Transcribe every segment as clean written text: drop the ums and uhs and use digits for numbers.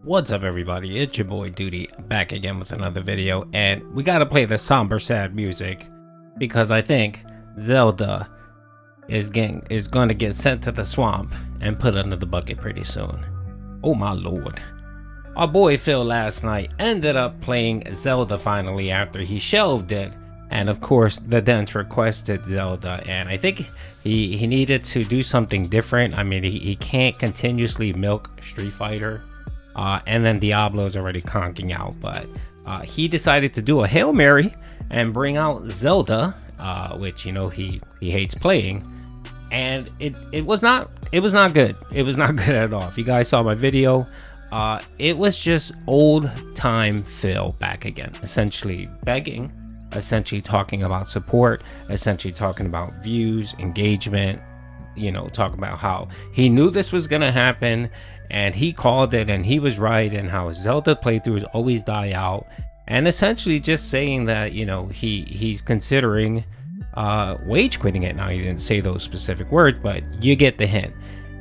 What's up, everybody? It's your boy Duty back again with another video, and we gotta play the somber sad music because I think Zelda is gonna get sent to the swamp and put under the bucket pretty soon. Oh my lord. Our boy Phil last night ended up playing Zelda finally after he shelved it, and of course the Dents requested Zelda, and I think he needed to do something different. I mean, he can't continuously milk Street Fighter. And then Diablo's already conking out, but he decided to do a Hail Mary and bring out Zelda, which he hates playing, and it was not good. It was not good at all. If you guys saw my video, it was just old time Phil back again, essentially begging, essentially talking about support, essentially talking about views, engagement, talking about how he knew this was gonna happen and he called it and he was right, and how Zelda playthroughs always die out, and essentially just saying that he's considering wage quitting it. Now, he didn't say those specific words, but you get the hint.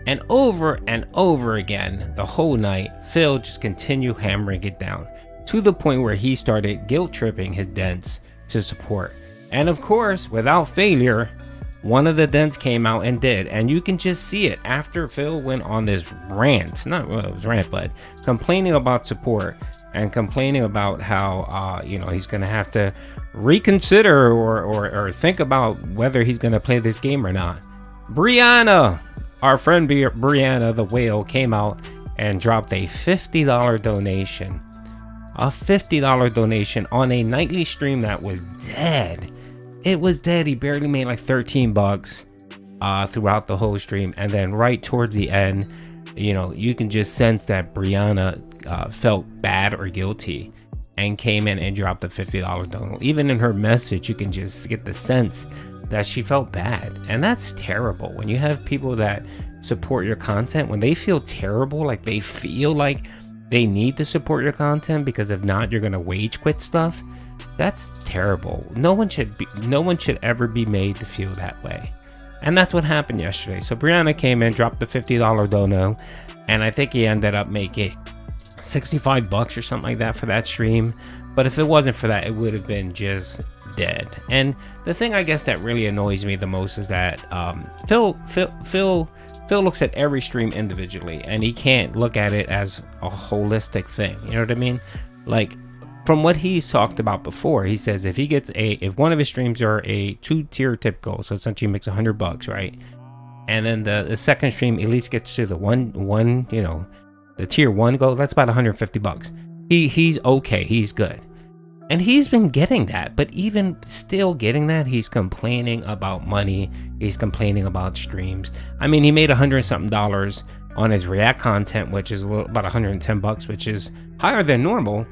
And over again the whole night, Phil just continued hammering it down to the point where he started guilt tripping his Dents to support. And of course, without failure, one of the Dents came out and did, and you can just see it after Phil went on this rant, but complaining about support and complaining about how he's gonna have to reconsider or think about whether he's gonna play this game or not. Brianna, our friend Brianna the whale, came out and dropped a $50 donation, on a nightly stream that was dead. It was dead. He barely made like 13 bucks throughout the whole stream, and then right towards the end, you can just sense that Brianna felt bad or guilty and came in and dropped a $50 donation. Even in her message, you can just get the sense that she felt bad, and that's terrible. When you have people that support your content, when they feel terrible, like they feel like they need to support your content because if not, you're gonna wage quit stuff. That's terrible. No one should ever be made to feel that way. And that's what happened yesterday. So Brianna came in, dropped the $50 dono, and I think he ended up making 65 bucks or something like that for that stream. But if it wasn't for that, it would have been just dead. And the thing I guess that really annoys me the most is that Phil looks at every stream individually, and he can't look at it as a holistic thing. You know what I mean? Like, from what he's talked about before, he says if one of his streams are a 2-tier tip goal, so essentially he makes $100, right? And then the second stream at least gets to the the tier 1 goal, that's about $150. He's okay, he's good. And he's been getting that, but even still getting that, he's complaining about money, he's complaining about streams. I mean, he made $100 something on his React content, which is about $110, which is higher than normal.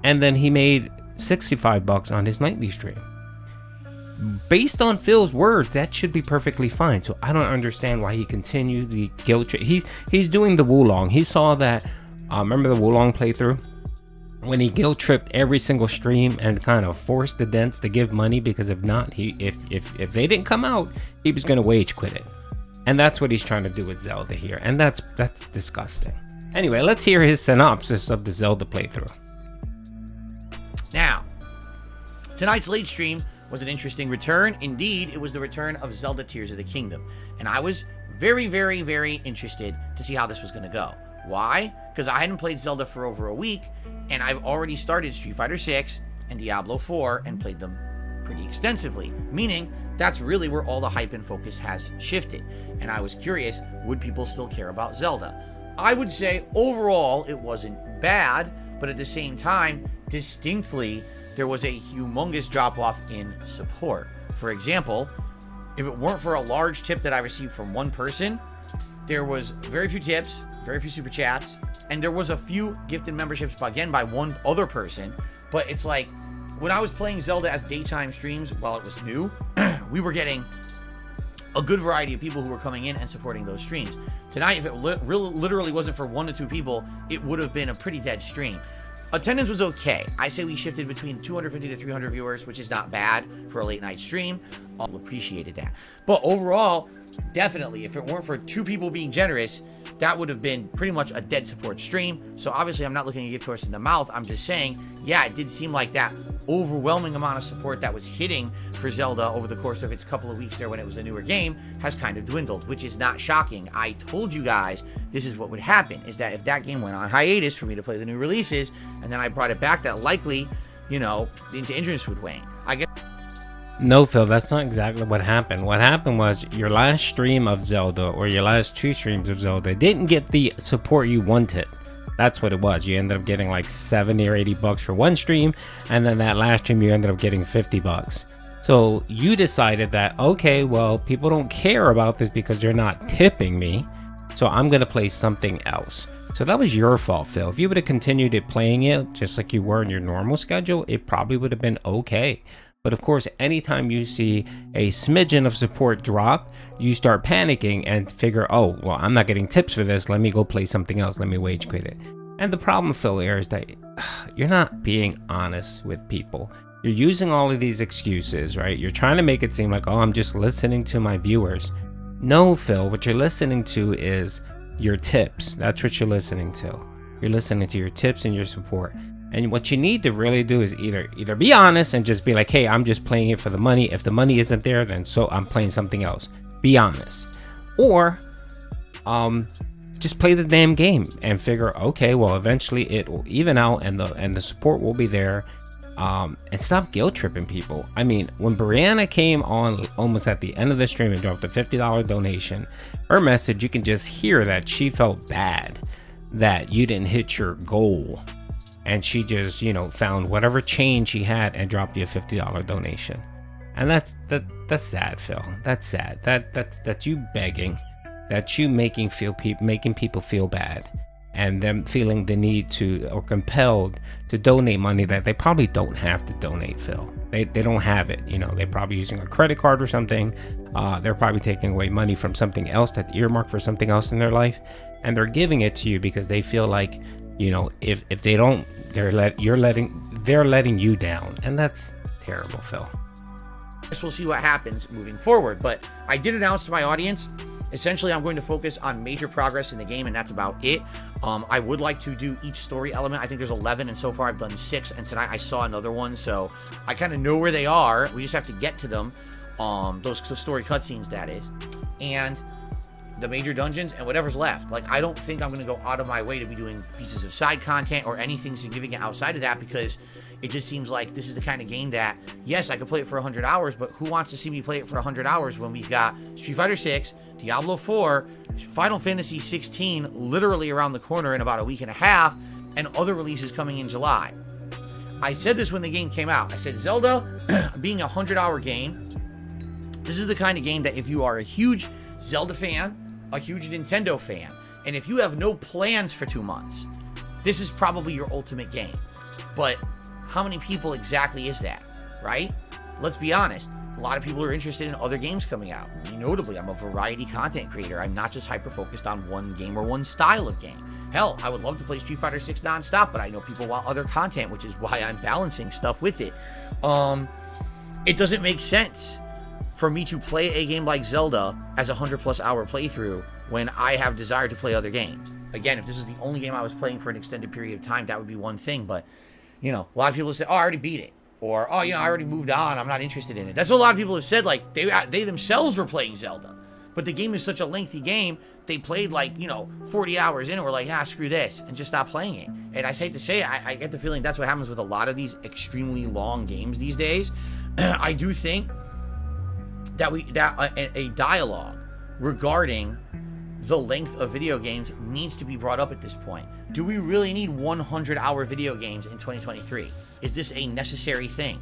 And then he made 65 bucks on his nightly stream. Based on Phil's words, that should be perfectly fine. So I don't understand why he continued the guilt trip. He's doing the Wulong. He saw that, remember the Wulong playthrough? When he guilt tripped every single stream and kind of forced the Dents to give money, because if not, if they didn't come out, he was gonna wage quit it. And that's what he's trying to do with Zelda here. And that's disgusting. Anyway, let's hear his synopsis of the Zelda playthrough. Now, tonight's late stream was an interesting return. Indeed, it was the return of Zelda Tears of the Kingdom. And I was very, very, very interested to see how this was going to go. Why? Because I hadn't played Zelda for over a week, and I've already started Street Fighter 6 and Diablo 4 and played them pretty extensively. Meaning, that's really where all the hype and focus has shifted. And I was curious, would people still care about Zelda? I would say, overall, it wasn't bad, but at the same time, distinctly, there was a humongous drop-off in support. For example, if it weren't for a large tip that I received from one person, there was very few tips, very few super chats, and there was a few gifted memberships, again, by one other person. But it's like, when I was playing Zelda as daytime streams while it was new, we were getting a good variety of people who were coming in and supporting those streams. Tonight, if it literally wasn't for 1 to 2 people, it would have been a pretty dead stream. Attendance was okay. I say we shifted between 250 to 300 viewers, which is not bad for a late night stream. All appreciated that. But overall, definitely, if it weren't for 2 people being generous, that would have been pretty much a dead support stream. So obviously I'm not looking a gift horse in the mouth. I'm just saying, yeah, it did seem like that overwhelming amount of support that was hitting for Zelda over the course of its couple of weeks there when it was a newer game has kind of dwindled, which is not shocking. I told you guys this is what would happen, is that if that game went on hiatus for me to play the new releases, and then I brought it back, that likely, you know, the interest would wane. I guess. No, Phil, that's not exactly what happened. What happened was your last stream of Zelda, or your last 2 streams of Zelda, didn't get the support you wanted. That's what it was. You ended up getting like 70 or 80 bucks for one stream, and then that last stream you ended up getting 50 bucks. So you decided that, okay, well, people don't care about this because they're not tipping me, so I'm going to play something else. So that was your fault, Phil. If you would have continued it playing it just like you were in your normal schedule, it probably would have been okay. But of course, anytime you see a smidgen of support drop, you start panicking and figure, oh, well, I'm not getting tips for this. Let me go play something else. Let me wage quit it. And the problem, Phil, here is that you're not being honest with people. You're using all of these excuses, right? You're trying to make it seem like, oh, I'm just listening to my viewers. No, Phil, what you're listening to is your tips. That's what you're listening to. You're listening to your tips and your support. And what you need to really do is either be honest and just be like, hey, I'm just playing it for the money. If the money isn't there, then so I'm playing something else. Be honest. Or just play the damn game and figure, okay, well, eventually it will even out and the support will be there. And stop guilt tripping people. I mean, when Brianna came on almost at the end of the stream and dropped a $50 donation, her message, you can just hear that she felt bad that you didn't hit your goal. And she just, you know, found whatever change she had and dropped you a $50 donation. And that's sad, Phil. That's sad. That's you begging, that you making people feel bad, and them feeling the need to, or compelled to donate money that they probably don't have to donate, Phil. They don't have it. You know, they're probably using a credit card or something. They're probably taking away money from something else that's earmarked for something else in their life, and they're giving it to you because they feel like, you know, if they don't, they're letting you down, and that's terrible, Phil. I guess we'll see what happens moving forward, but I did announce to my audience, essentially I'm going to focus on major progress in the game, and that's about it. I would like to do each story element. I think there's 11, and so far I've done 6, and tonight I saw another one, so I kind of know where they are. We just have to get to them, those story cutscenes, that is, and the major dungeons and whatever's left. Like, I don't think I'm going to go out of my way to be doing pieces of side content or anything significant outside of that, because it just seems like this is the kind of game that, yes, I could play it for 100 hours, but who wants to see me play it for 100 hours when we've got Street Fighter 6, Diablo 4, Final Fantasy 16 literally around the corner in about a week and a half, and other releases coming in July. I said this when the game came out. I said, Zelda, being a 100-hour game, this is the kind of game that if you are a huge Zelda fan, a huge Nintendo fan, and if you have no plans for 2 months, this is probably your ultimate game. But how many people exactly is that, right? Let's be honest. A lot of people are interested in other games coming out. Me notably, I'm a variety content creator. I'm not just hyper-focused on one game or one style of game. Hell, I would love to play Street Fighter 6 nonstop, but I know people want other content, which is why I'm balancing stuff with it. It doesn't make sense for me to play a game like Zelda as a 100+ hour playthrough when I have desire to play other games. Again, if this is the only game I was playing for an extended period of time, that would be one thing, but, you know, a lot of people say, oh, I already beat it, or, oh, you know, I already moved on, I'm not interested in it. That's what a lot of people have said, like, they themselves were playing Zelda, but the game is such a lengthy game, they played, like, you know, 40 hours in and were like, ah, screw this, and just stopped playing it. And I hate to say it, I get the feeling that's what happens with a lot of these extremely long games these days. I do think that a dialogue regarding the length of video games needs to be brought up at this point. Do we really need 100-hour video games in 2023? Is this a necessary thing?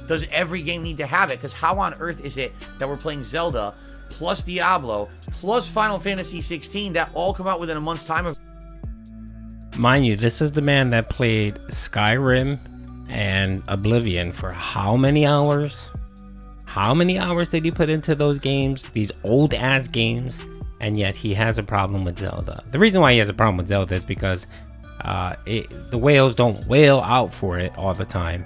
Does every game need to have it? Because how on earth is it that we're playing Zelda plus Diablo plus Final Fantasy 16 that all come out within a month's time of... Mind you, this is the man that played Skyrim and Oblivion for how many hours? How many hours did he put into those games? These old ass games, and yet he has a problem with Zelda. The reason why he has a problem with Zelda is because the whales don't whale out for it all the time,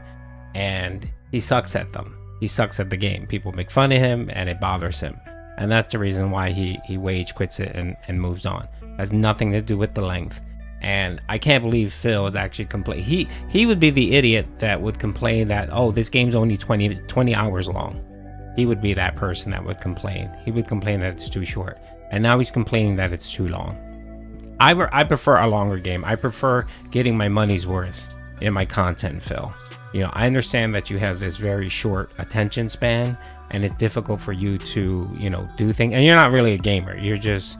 and he sucks at them. He sucks at the game. People make fun of him, and it bothers him, and that's the reason why he wage quits it and moves on. Has nothing to do with the length. And I can't believe Phil is actually complaining. He would be the idiot that would complain that, oh, this game's only 20 hours long. He would be that person that would complain. He would complain that it's too short. And now he's complaining that it's too long. I prefer a longer game. I prefer getting my money's worth in my content, Phil. You know, I understand that you have this very short attention span and it's difficult for you to, you know, do things. And you're not really a gamer. You just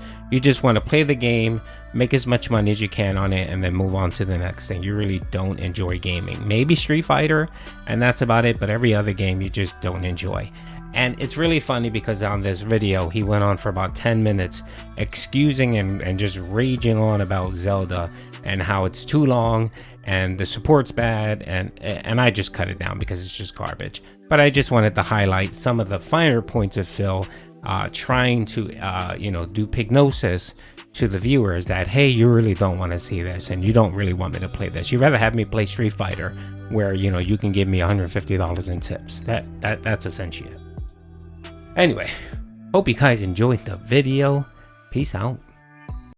want to play the game, make as much money as you can on it, and then move on to the next thing. You really don't enjoy gaming. Maybe Street Fighter, and that's about it. But every other game you just don't enjoy. And it's really funny because on this video, he went on for about 10 minutes excusing and just raging on about Zelda and how it's too long and the support's bad. And I just cut it down because it's just garbage. But I just wanted to highlight some of the finer points of Phil trying to, you know, do pignosis to the viewers that, hey, you really don't want to see this and you don't really want me to play this. You'd rather have me play Street Fighter where, you know, you can give me $150 in tips. That's essentially it. Anyway, hope you guys enjoyed the video. Peace out.